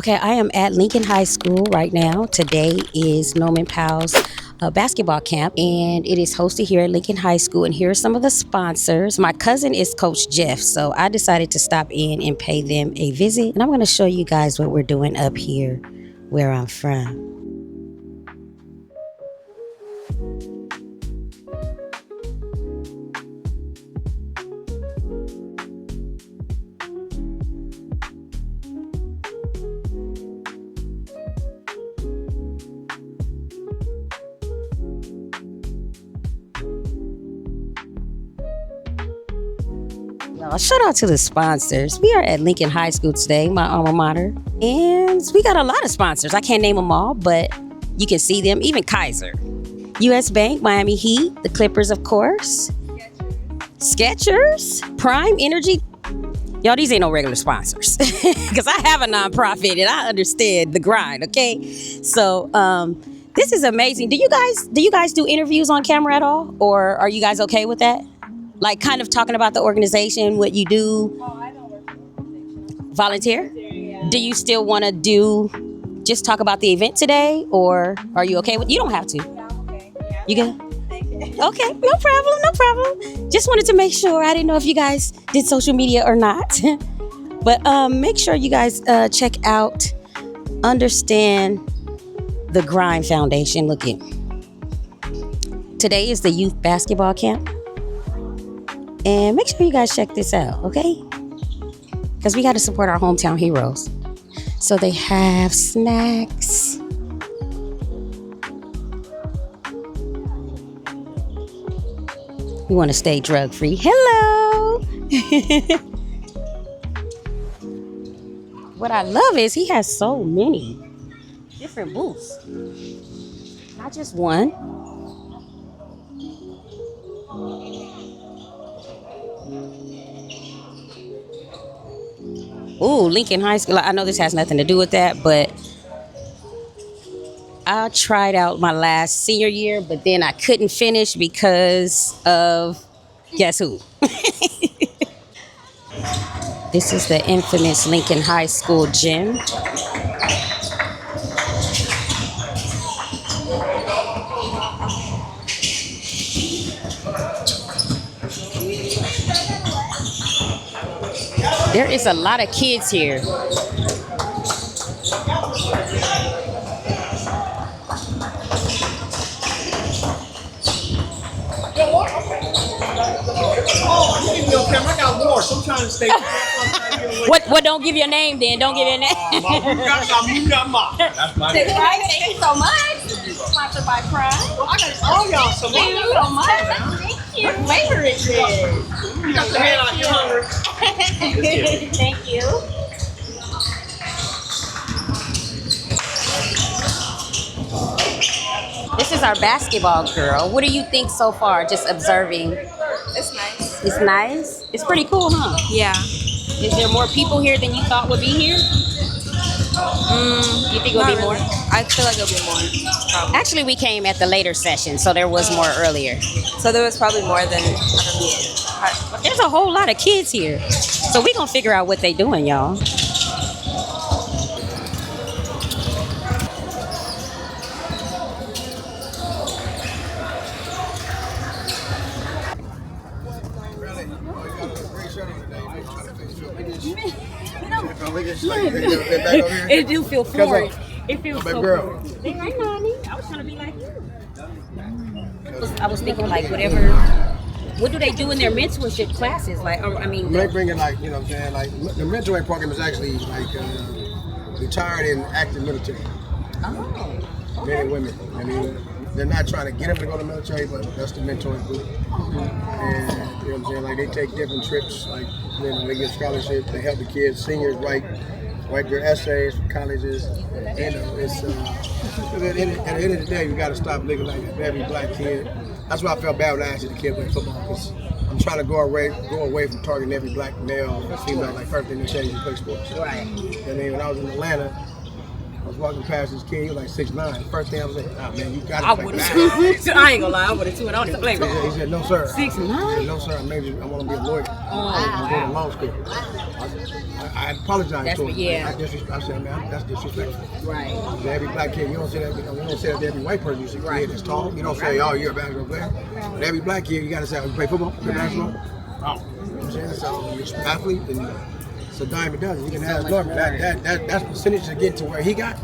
Okay, I am at Lincoln High School right now. Today is Norman Powell's basketball camp, and it is hosted here at Lincoln High School. And here are some of the sponsors. My cousin is Coach Jeff, so I decided to stop in and pay them a visit. And I'm going to show you guys what we're doing up here where I'm from. Shout out to the sponsors. We are at Lincoln High School today, my alma mater. And we got a lot of sponsors. I can't name them all, but you can see them. Even Kaiser. US Bank, Miami Heat, the Clippers, of course. Skechers, Prime Energy. Y'all, these ain't no regular sponsors. Because I have a nonprofit and I understand the grind, okay? So, this is amazing. Do you guys do interviews on camera at all? Or are you guys okay with that? Like kind of talking about the organization, what you do. Oh, I don't work for the organization. Volunteer? Yeah. Do you still want to just talk about the event today, or are you okay with? You don't have to. Yeah, I'm okay. Yeah. You good? Thank you. Okay, no problem. Just wanted to make sure. I didn't know if you guys did social media or not. But make sure you guys check out Understand the Grind Foundation. Look it. Today is the youth basketball camp. And make sure you guys check this out, okay? Because we got to support our hometown heroes. So they have snacks. We want to stay drug-free. Hello! What I love is he has so many different booths. Not just one. Ooh, Lincoln High School. I know this has nothing to do with that, but I tried out my last senior year, but then I couldn't finish because of guess who? This is the infamous Lincoln High School gym. There is a lot of kids here. I got more. Sometimes they. What? Don't give your name then. Don't give your name. That's my name. Prime, thank you so much. Sponsored by Prime. I got all y'all some. Thank you so much. Thank you. Favorite dish. You got the hand like you're hungry. Thank you. This is our basketball girl. What do you think so far? Just observing. It's nice. It's nice. It's pretty cool, huh? Yeah. Is there more people here than you thought would be here? You think it'll be more? I feel like it'll be more. Probably. Actually, we came at the later session, so there was more earlier. So there was probably more than I don't know. But there's a whole lot of kids here. So we're going to figure out what they doing, y'all. It do feel foreign. It feels so girl. They right, mommy. I was trying to be like you. I was thinking like whatever. What do they do in their mentorship classes? Like, I mean, They bring in like, you know what I'm saying, like the mentoring program is actually like retired and active military oh, men and women. I mean, they're not trying to get them to go to the military, but that's the mentoring group. And you know what I'm saying, like they take different trips, like you know, they get scholarships, they help the kids, seniors write their essays for colleges. You know, it's at the end of the day, we got to stop looking like every black kid. That's why I felt bad when I asked the kid play football, because I'm trying to go away from targeting every black male or female. Like first thing they say is you play sports. right. And then when I was in Atlanta, I was walking past this kid, he was like 6'9". First thing I was like, oh man, you gotta I play would basketball. have. I ain't gonna lie, I would have too. I don't even play He with. said, no sir. 6'9"? He said, no sir, maybe I want to be a lawyer. I'm going to law school. I apologized That's to him. what- yeah. I said, man, that's disrespectful. Right. To every black kid, you don't say that. You don't say that to every white person. You say, Right. kid that's tall. You don't say, oh, you're a basketball player. But every black kid, you got to say, oh, you play football, play basketball. Oh, you know what I'm saying? So you're an athlete, and it's a dime a dozen. You can ask Norman. That percentage to get to where he got.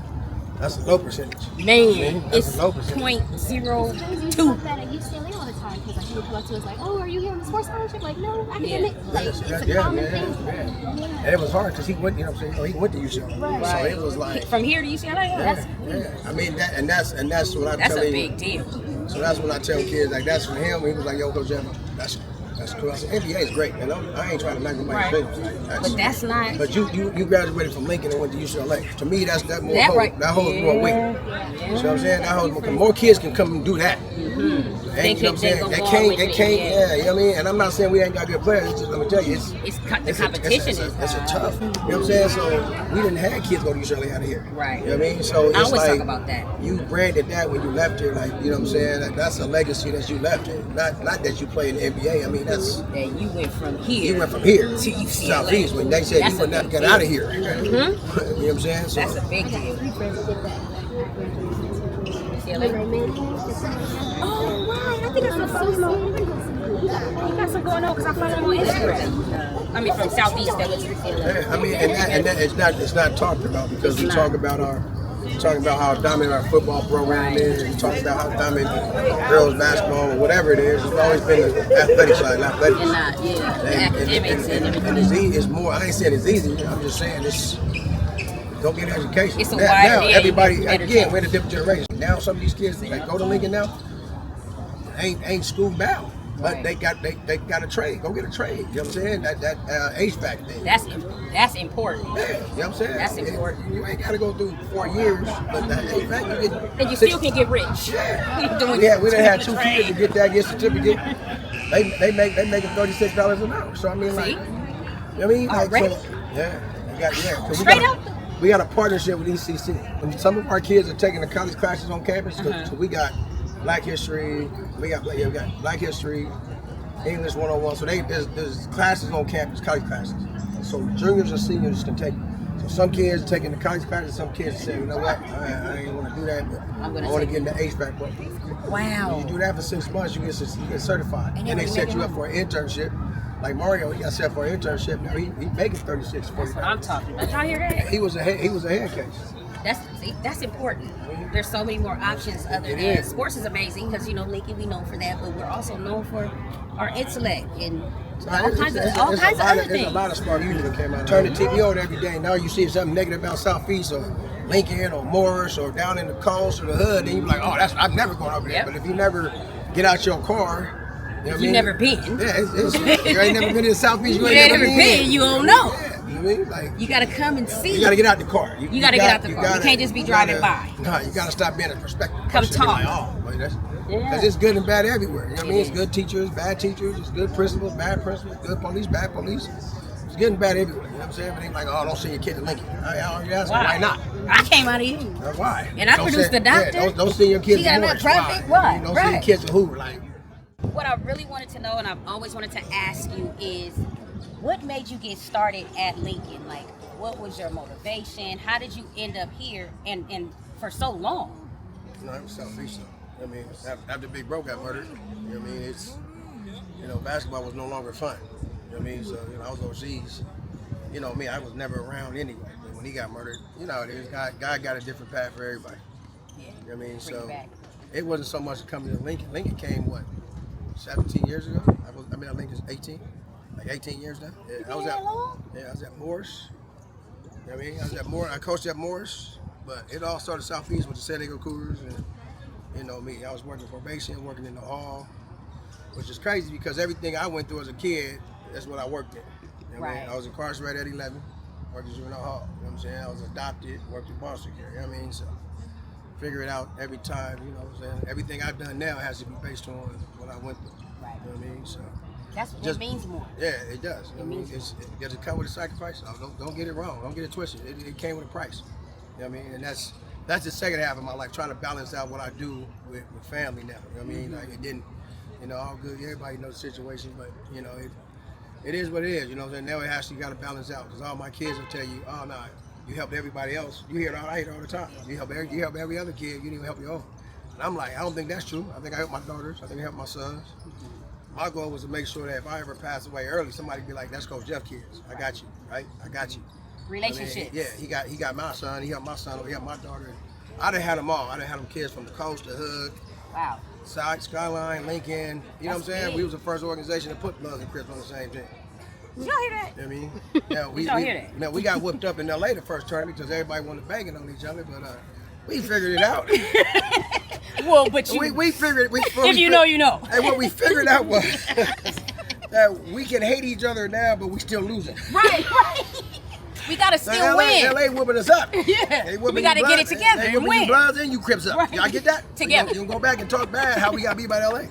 That's a low percentage. Man, That's it's a low percentage. .02. that at UCLA all the time because he would come up to us like, "Oh, are you here on the sports scholarship?" Like, no, academic. Like, it's a common thing. And it was hard because he went, you know what I'm saying? He went to UCLA. Right. So it was like, From here to UCLA, that's I mean, that's what I that's tell a him. big deal. So that's what I tell kids, like, that's for him. He was like, yo, Coach Jeff, that's cool. I said, NBA is great, and I ain't trying to knock nobody's business. Like, But that's not. But you graduated from Lincoln and went to UCLA. To me, that more That hold, right. that holds more weight. You know what I'm saying? That holds more kids can come and do that. They And, you know what I'm saying? can They go on can't, with they it, can't, yeah. yeah, you know what I mean? And I'm not saying we ain't got good players. It's just, let me tell you, The competition is it's a tough. You know what I'm saying? So we didn't have kids go to UCLA out of here. Right. You know what I mean? So it's I always like, talk about that. you branded that when you left here, like, you know what I'm saying? Like, that's a legacy that you left here. Not that you play in the NBA. I mean, that's, that you went from here. you went from here to UCLA. Southeast when they said That's you a would not big get deal. out of here. You know what I'm saying? So That's a big deal. UCLA. Oh, right. I think I saw something on You got some going on because I follow him on Instagram. I mean, from Southeast that was UCLA. yeah, I mean, and that it's not talked about because we It's talk not. about how dominant our football program is. We talk about how dominant girls basketball or whatever it is. It's always been the athletic side, not athletics. And not, yeah, the academics and And everything. it's more. I ain't saying it's easy. I'm just saying it's. Go get an education. It's a now, wide- now yeah, everybody you get better again. chance. We're in a different generation. Now some of these kids that go to Lincoln now ain't school bound, but Right. they got a trade. Go get a trade. You know what I'm saying? That HVAC thing. That's important. Yeah, you know what I'm saying? That's important. You ain't got to go through 4 years, but that HVAC you get. And you still can get rich. Yeah. Doing Yeah, we done had 2 trade. kids to get that certificate. They making $36 an hour. So I mean, like, See? you know what I mean? Like, Already? so, yeah, because Straight up? we got a partnership with ECC. And some of our kids are taking the college classes on campus. So we got Black History, we got Black History, English 101. So there's classes on campus, college classes. So juniors and seniors can take it. So some kids are taking the college classes, some kids say, you know what, I ain't want to do that, but I want to get in the HVAC program. Wow. You do that for 6 months, you get certified. And And they then set you you up for an internship. Like Mario, he got set for an internship. Now he making 36, 40. That's what I'm talking about. Y'all hear that? He was a head case. That's important. There's so many more options other It than is. sports is amazing because Lincoln we known for that, but we're also known for our intellect and all There's kinds of a other There's things. a lot of smart people that came out. Turn the TV on every day. Now you see something negative about Southeast or Lincoln or Morris or down in the coast or the hood, then you're like, oh, I'm never going over there. Yep. But if you never get out your car, you know what I You mean? never been. Yeah, you ain't never been in the Southeast. You ain't never been, you don't know. Yeah, you know what I mean? Like, You gotta come and see. you gotta get out the car. You gotta get out the car. You can't just be driving by. No, you gotta stop being a perspective. Come person and be talk. Like, oh, boy, that's, Yeah. because it's good and bad everywhere. You know what I mean? It It's is. good teachers, bad teachers. It's good principals, bad principals. Good police, bad police. It's good and bad everywhere. You know what I'm saying? But they like, oh, don't send your kid to Lincoln. I already asked them, why not? I came out of you. Why? And I Don't produced send- the doctor. Yeah, don't send your kids She to got Morris. nonprofit. Why? Don't send your Right. kids to Hoover. Like, What I really wanted to know, and I've always wanted to ask you, is what made you get started at Lincoln? Like, what was your motivation? How did you end up here and for so long? you know, it was Southeast. I mean, after Big Bro got murdered, you know what I mean? It's, you know, basketball was no longer fun. You know what I mean? So, you know, I was overseas. You know me, I was never around anyway. But when he got murdered, you know how it is. God got a different path for everybody. Yeah. You know what I mean? Bring it So back. it wasn't so much coming to Lincoln. Lincoln came, what, 17 years ago? I Lincoln's 18. Like 18 years now. Yeah, I was at Morris. You know what I mean? I was at Morris. I coached at Morris, but it all started Southeast with the San Diego Cougars, and you know me. I was working probation, working in the hall, which is crazy because everything I went through as a kid, that's what I worked in. You know what I mean? Right. I was incarcerated at 11, worked in juvenile hall. You know what I'm saying? I was adopted, worked in foster care. You know what I mean? So figure it out every time. You know what I'm saying? Everything I've done now has to be based on what I went through. Right. You know what I mean? So. That's what Just- it means more. Yeah, it does. I mean, means does it come with a sacrifice? No, don't get it wrong. Don't get it twisted. It came with a price. You know what I mean? And that's the second half of my life, trying to balance out what I do with family now. You know what I mean? Like it didn't, all good. Everybody knows the situation, but it is what it is. You know what I'm saying? Now it actually got to balance out, because all my kids will tell you, oh no, you help everybody else. You hear it all, I hear it all the time. You help every other kid. You didn't even help your own. And I'm like, I don't think that's true. I think I help my daughters. I think I help my sons. My goal was to make sure that if I ever pass away early, somebody be like, that's Coach Jeff kids. I got you, right? I got you. Relationships. He got my son. He helped my son. He helped my daughter. I done had them all. I done had them kids from the coast, the hood. Wow. Skyline, Lincoln. You know what I'm saying? Big. We was the first organization to put Bloods and Crips on the same thing. Did y'all hear that? You know what I mean? Now, Y'all hear that? Now, we got whooped up in LA the first tournament because everybody wanted banging on each other, but we figured it out. Well, but you, we figured. if you know, you know. And what we figured out was that we can hate each other now, but we still losing. Right. We gotta still win. LA whooping us up. Yeah. We gotta get it together They and whooping win. you Bloods and you Crips up. Right. Y'all get that? Together. You can go back and talk bad how we got beat by LA.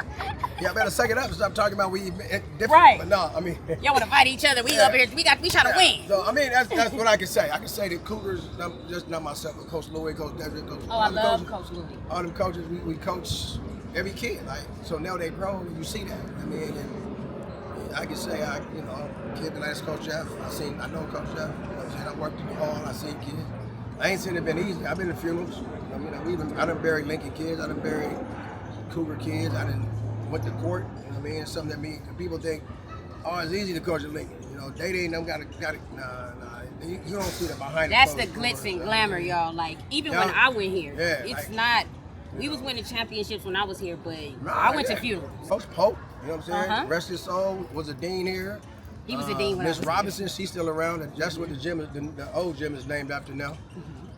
Y'all better suck it up and stop talking about we different. Right. But no, I mean. Y'all wanna fight each other. We up here. We try to win. So I mean, that's what I can say. I can say that Cougars, just not myself, but Coach Louis, Coach Desiree, Coach. Oh, I all the love coaches, Coach Louis. All them coaches, we coach every kid. Like, so now they grown and you see that. I mean, and I can say kid that asked Coach Jeff. I know Coach Jeff. You know what I'm saying? I worked in the hall. I seen kids. I ain't saying it been easy. I've been in funerals. I mean, I done buried Lincoln kids. I done buried Cougar kids. I done went to court. You know what I mean? It's something that people think, oh, it's easy to coach at Lincoln. They them got it. Nah. You don't see the behind. That's the glitz and glamour, y'all. Like even when I went here, it's like, not. We was winning championships when I was here, but I went to funerals. Coach Pope, you know what I'm saying? Rest his soul, was a dean here. He was a dean when I was Miss Robinson, she's still around. And that's what the gym is. The old gym is named after now.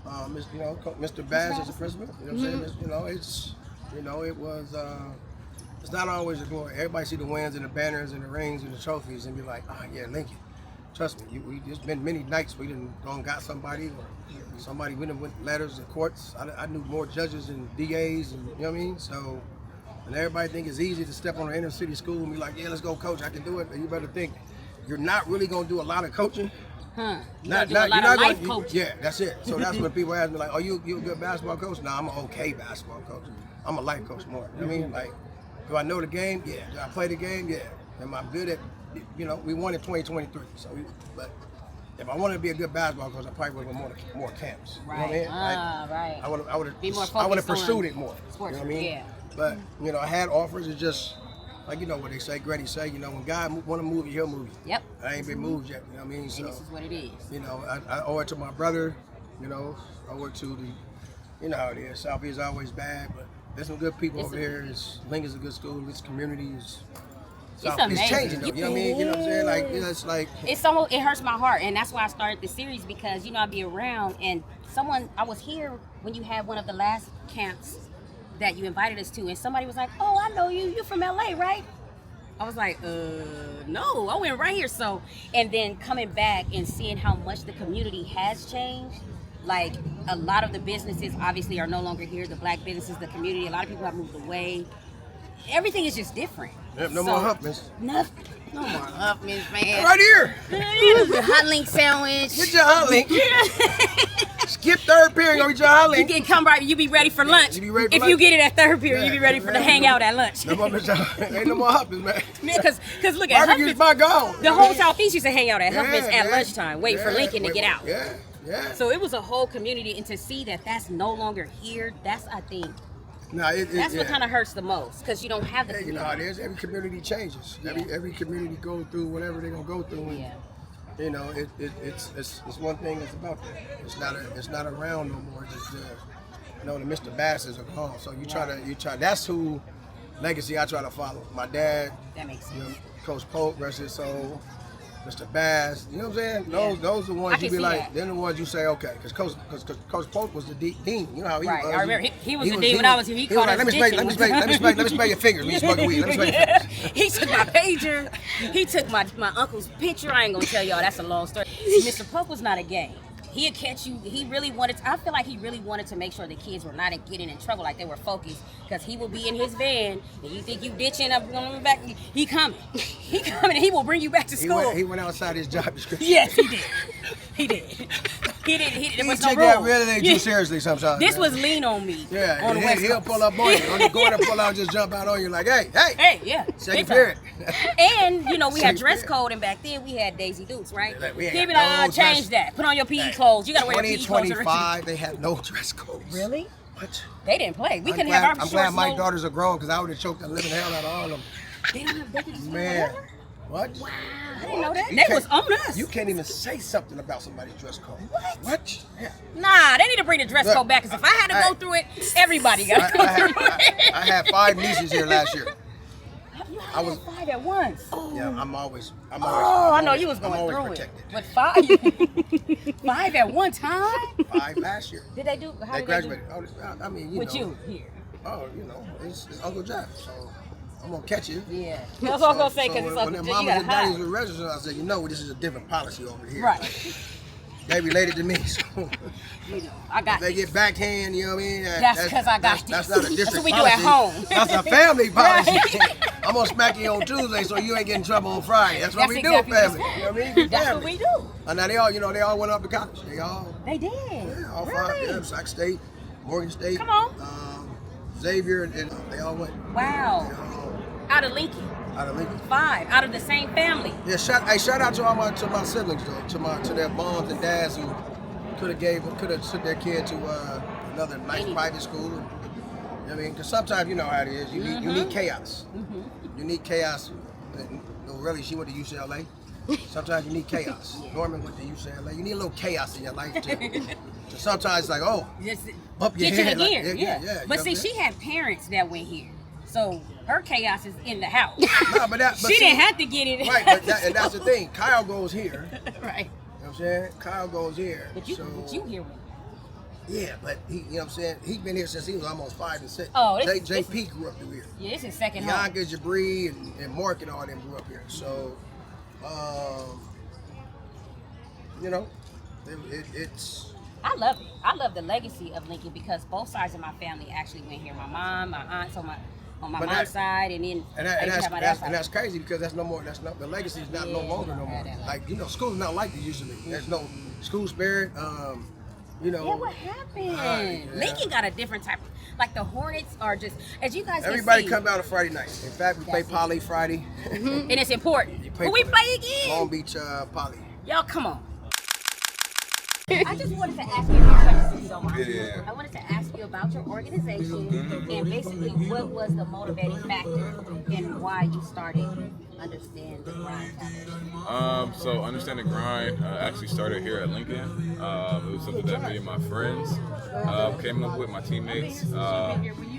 Mr. Bass is the principal. You know what I'm saying? It was. It's not always a glory. Everybody see the wins and the banners and the rings and the trophies and be like, oh yeah, Lincoln. Trust me, there's been many nights we done gone got somebody or somebody we done went letters to courts. I knew more judges and DAs and you know what I mean. So, and everybody think it's easy to step on an inner city school and be like, yeah, let's go coach. I can do it. But you better think you're not really gonna do a lot of coaching. You're Not not life coaching. Yeah, that's it. So that's when people ask me like, oh, you a good basketball coach? No, I'm an okay basketball coach. I'm a life coach more. You know what I mean? Like, do I know the game? Yeah. Do I play the game? Yeah. Am I good at, we won in 2023. So, but if I wanted to be a good basketball coach, I probably would have more camps. Right. You know what I mean? Right. I would have Be more I would have focused pursued on it more. sports. You know what I mean? Yeah. But, I had offers. It's just, like, what they say, Gretty say, when God want to move you, he'll move you. Yep. I ain't been moved yet, you know what I mean? So, And this is what it is. I owe it to my brother, I owe it to the, how it is. Southeast is always bad, but there's some good people over here. Lincoln's a good school. This community is. It's amazing. It's changing though. You know what I mean? You know what I'm saying? Like, it's like. It hurts my heart, and that's why I started the series because I'd be around and I was here when you had one of the last camps that you invited us to, and somebody was like, "Oh, I know you. You're from LA, right?" I was like, no, I went right here. So, and then coming back and seeing how much the community has changed. Like a lot of the businesses obviously are no longer here. The black businesses, the community, a lot of people have moved away. Everything is just different. Yep, no more Huffmans. Nothing. No more Huffmans, man. Right here. The hot link sandwich. Get your hot link. Skip third period, go get your hot You link. can come right. You be ready for lunch. You be ready for if lunch. you get it at third period, you be ready for the hangout at lunch. No more, ain't no more Huffmans, man. Because look at Barbecue's Huffman's. my gone. The whole Southeast used to hang out at Huffman's at yeah. lunchtime, waiting for Lincoln to get out. Yeah. So it was a whole community, and to see that that's no longer here, I think, that's what kind of hurts the most, because you don't have the Yeah, community. you know how it is. Every community changes. Every community goes through whatever they're gonna go through. And, it's one thing that's about that. It's not around no more. It's just the Mr. Basses are gone. So you try. That's who legacy I try to follow. My dad. That makes sense. Coach Polk, rest his soul. Mr. Bass, you know what I'm saying? Those are the I ones can you be see like, that. they're the ones you say, okay, because Coach Polk was the dean. You know how he Right. was. I remember he was the dean when I was here. He called like, us let me smell your fingers when you smoke weed. Let me smell your fingers. He took my pager. He took my uncle's picture. I ain't gonna tell y'all. That's a long story. Mr. Polk was not a game. He'd catch you. I feel like he really wanted to make sure the kids were not getting in trouble, like they were focused. Because he will be in his van, and you think you ditching up going back. He coming. He coming, and he will bring you back to school. He went outside his job description. Yes, he did. He did. He didn't. There He was no take that rule. really ain't too seriously sometimes. This was lean on me. Yeah, on the West he'll Coast. pull up on you. On the corner, pull out, just jump out on you like, hey. Hey, yeah. Second big time. period. And we had Second dress period. code, and back then we had Daisy Dukes, right? Yeah, we ain't He'd be got like, no change dress- that. Put on your PE clothes. You gotta wear your PE clothes. 2025, they had no dress codes. Really? What? They didn't play. We I'm couldn't glad, have our I'm shorts. glad my no- daughters are grown because I would have choked the living hell out of all of them. They don't have. They can just wear Man, whatever? what? Wow, I didn't know that. You They can't- was on us. You can't even say something about somebody's dress code. What? Yeah. Nah, they need to bring the dress Look, code back. Cause if I had to go I- through it, everybody got to go through it. I had 5 nieces here last year. I was 5 at once. Yeah, I'm always. Oh, I know you was I'm going always through protected. it. But 5, 5 at one time. 5 last year. Did they do? How They did graduated. Oh, I mean, With know. you here. Oh, it's Uncle Jeff, so I'm gonna catch you. Yeah. That's what I was gonna say. Cause So it's when Uncle their Jeff, you mamas gotta and daddies hide. were registered, I said, this is a different policy over here. Right. They related to me, so I got. they get backhand. You know what I mean? That's because I got That's this. not a district That's what we do policy. at home. That's a family policy. Right. I'm gonna smack you on Tuesday, so you ain't getting in trouble on Friday. That's what That's we exactly do, family. what You know what I mean? That's Family. what we do. And now they all went up to college. They did. Yeah, all 5. Really? Yeah, Sac State, Morgan State. Come on. Xavier, and they all went. Wow. They all Out of Lincoln. out of Lincoln. 5 out of the same family. Yeah, shout out to all my siblings though, to their moms and dads who could have took their kid to another nice private school. You know what I mean? Because sometimes you know how it is. You need chaos. You need chaos. Really, she went to UCLA. Sometimes you need chaos. Norman went to UCLA. You need a little chaos in your life to sometimes it's like, oh, Just up your get you head. Like, again. yeah. But you know see, what I'm she saying? had parents that went here, so her chaos is in the house. No, but She didn't have to get it. Right, and that's the thing. Kyle goes here. Right. You know what I'm saying? Kyle goes here. But you here with me. Yeah, but he, you know what I'm saying? He's been here since he was almost 5 and 6. Oh, this- JP grew up through here. Yeah, this is second home. Bianca, Jabri, and Mark and all them grew up here. So, it's. I love it. I love the legacy of Lincoln because both sides of my family actually went here. My mom, my aunt, on my But mom's that- side, and then And, I used to have my dad's side. that's crazy because that's no more. That's not the legacy is not no Yeah, longer no yeah, more. that Like school's not like it used to be. There's no school spirit. Yeah, what happened? yeah. Lincoln got a different type of, like the Hornets are just, as you guys Everybody can see, come out on Friday night. In fact, we play That's it. Poly Friday. and it's important. You play But we for play again. Long Beach Poly. Y'all, come on. I just wanted to ask you a few questions if you don't mind. Yeah. I wanted to ask you about your organization and basically what was the motivating factor and why you started Understand the Grind Foundation. So Understand the Grind actually started here at Lincoln. It was something that me and my friends came up with, my teammates.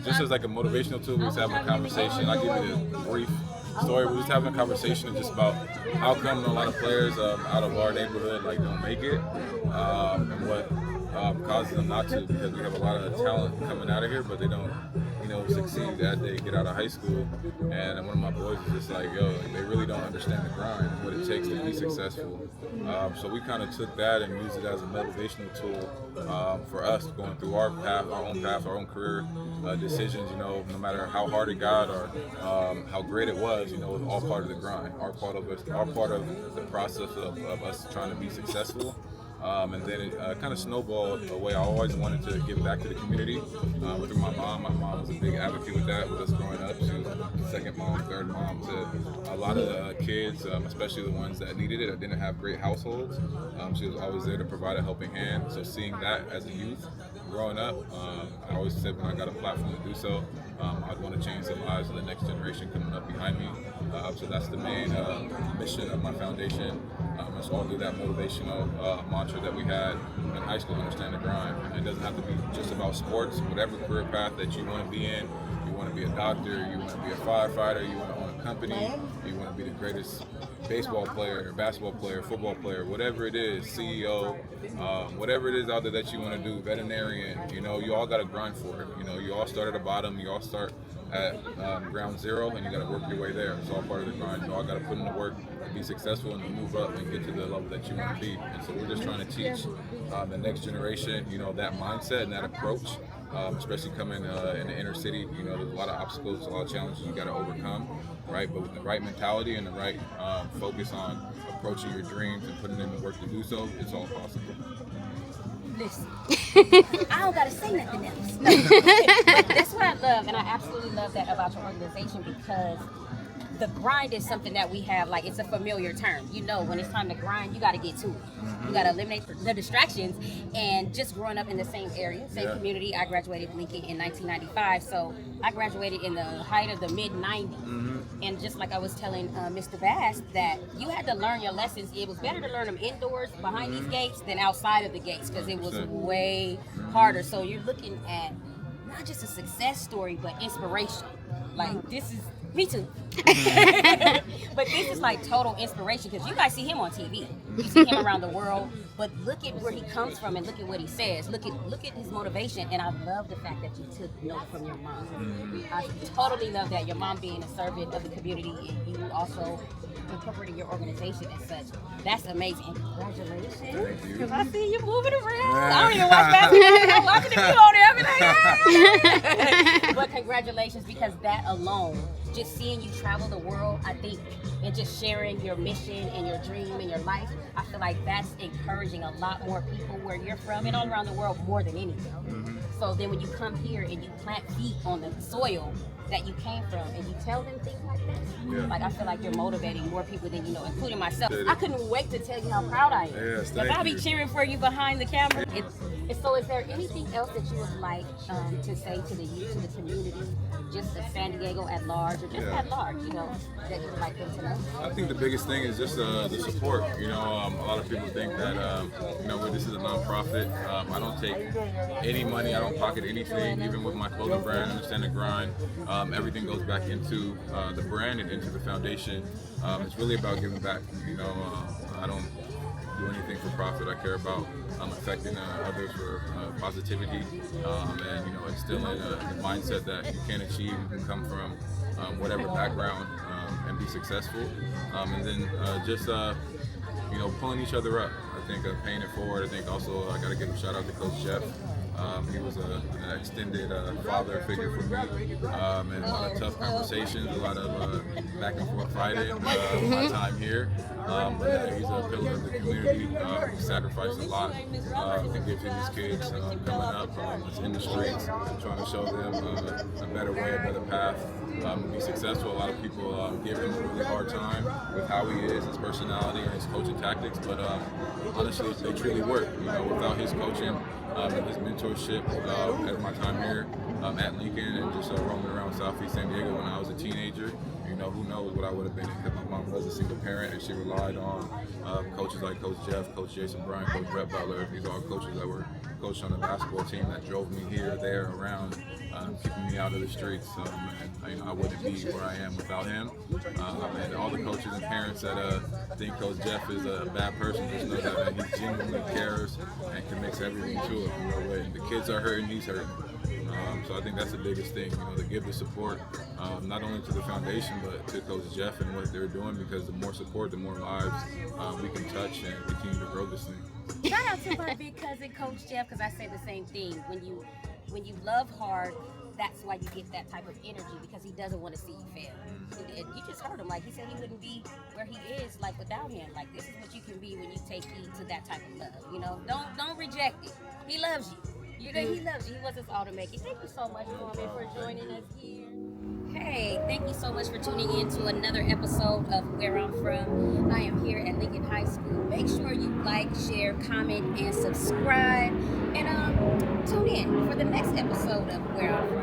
Just as like a motivational tool, we was having a conversation. I'll give you the brief story. We was having a conversation just about how come a lot of players out of our neighborhood like don't make it, and what causes them not to, because we have a lot of talent coming out of here, but they don't, succeed as they get out of high school. And one of my boys was just like, yo, they really don't understand the grind and what it takes to be successful. So we kind of took that and used it as a motivational tool for us going through our own career decisions. No matter how hard it got or how great it was, it was all part of the grind, our part of the process of us trying to be successful. And then it kind of snowballed away. I always wanted to give back to the community through my mom. My mom was a big advocate with that, with us growing up. She was the second mom, third mom to a lot of kids, especially the ones that needed it or didn't have great households. She was always there to provide a helping hand. So seeing that as a youth, growing up, I always said when I got a platform to do so, I'd want to change the lives of the next generation coming up behind me. So that's the main mission of my foundation. It's all through that motivational mantra that we had in high school, Understand the Grind. It doesn't have to be just about sports. Whatever career path that you want to be in, you want to be a doctor, you want to be a firefighter, you want to own a company, you want to be the greatest baseball player, basketball player, football player, whatever it is, CEO, whatever it is out there that you want to do, veterinarian, you all got to grind for it. You all start at the bottom, you all start at ground zero, and you got to work your way there. It's all part of the grind. You all got to put in the work to be successful and to move up and get to the level that you want to be. And so we're just trying to teach the next generation, that mindset and that approach, especially coming in the inner city. There's a lot of obstacles, a lot of challenges you got to overcome, right? But with the right mentality and the right focus on approaching your dreams and putting in the work to do so, it's all possible. listen, I don't gotta say nothing else. No. But that's what I love, and I absolutely love that about your organization because the grind is something that we have, like it's a familiar term. You know, when it's time to grind, you got to get to it. You got to eliminate the distractions. And just growing up in the same area, same community, I graduated Lincoln in 1995. So I graduated in the height of the mid 90s. And just like I was telling Mr. Bass, that you had to learn your lessons. It was better to learn them indoors behind these gates than outside of the gates because it was way harder. So you're looking at not just a success story, but inspiration. Like, this is me too. But this is like total inspiration because you guys see him on TV. You see him around the world, but look at where he comes from and look at what he says. Look at his motivation, and I love the fact that you took note from your mom. I totally love that. Your mom being a servant of the community, and you also incorporating your organization as such. That's amazing. And congratulations. Because I see you moving around. I don't even watch basketball. I'm watching the view on there. I'm like, but congratulations, because that alone, just seeing you travel the world, I think, and just sharing your mission and your dream and your life, I feel like that's encouraging a lot more people where you're from and all around the world more than anything. So then when you come here and you plant feet on the soil that you came from and you tell them things like this, like I feel like you're motivating more people than you know, including myself. I couldn't wait to tell you how proud I am. Yes, Because I'll be cheering for you behind the camera. So is there anything else that you would like to say to the youth, to the community, just of San Diego at large, or just at large, you know, that you would like them to know? I think the biggest thing is just the support. You know, a lot of people think that, you know, this is a nonprofit. I don't take any money. I don't pocket anything. Even with my clothing brand, Understand the Grind, everything goes back into the brand and into the foundation. It's really about giving back. You know, I don't do anything for profit. I care about affecting others for positivity, and you know, instilling the mindset that you can achieve. You can come from whatever background and be successful, and then just you know, pulling each other up. I think paying it forward. I think also I got to give a shout out to Coach Jeff. He was an extended father figure for me, and a lot of tough conversations, a lot of back and forth fighting my time here. But he's a pillar of the community. He sacrificed a lot to get to these kids coming up in the streets, trying to show them a better way, a better path to be successful. A lot of people give him a really hard time with how he is, his personality, and his coaching tactics. But honestly, they truly work. You know, without his coaching and his mentorship at my time here at Lincoln and just roaming around Southeast San Diego when I was a teenager, you know, who knows what I would have been, because my mom was a single parent and she relied on coaches like Coach Jeff, Coach Jason Bryant, Coach Brett Butler. These are all coaches that were coached on the basketball team that drove me here, there, around, keeping me out of the streets. And you know, I wouldn't be where I am without him. And all the coaches and parents that think Coach Jeff is a bad person, just know that he genuinely cares and commits everything to it. You know, when the kids are hurting, he's hurting. So I think that's the biggest thing, you know, to give the support, not only to the foundation, but to Coach Jeff and what they're doing, because the more support, the more lives we can touch and continue to grow this thing. Shout out to my big cousin, Coach Jeff, because I say the same thing. When you love hard, that's why you get that type of energy, because he doesn't want to see you fail. And you just heard him, like he said he wouldn't be where he is like without him. Like, this is what you can be when you take heed to that type of love. You know, don't reject it. He loves you. You know, he loves you. He wants us all to make it. Thank you so much, Norman, for joining us here. Hey, thank you so much for tuning in to another episode of Where I'm From. I am here at Lincoln High School. Make sure you like, share, comment, and subscribe. And tune in for the next episode of Where I'm From.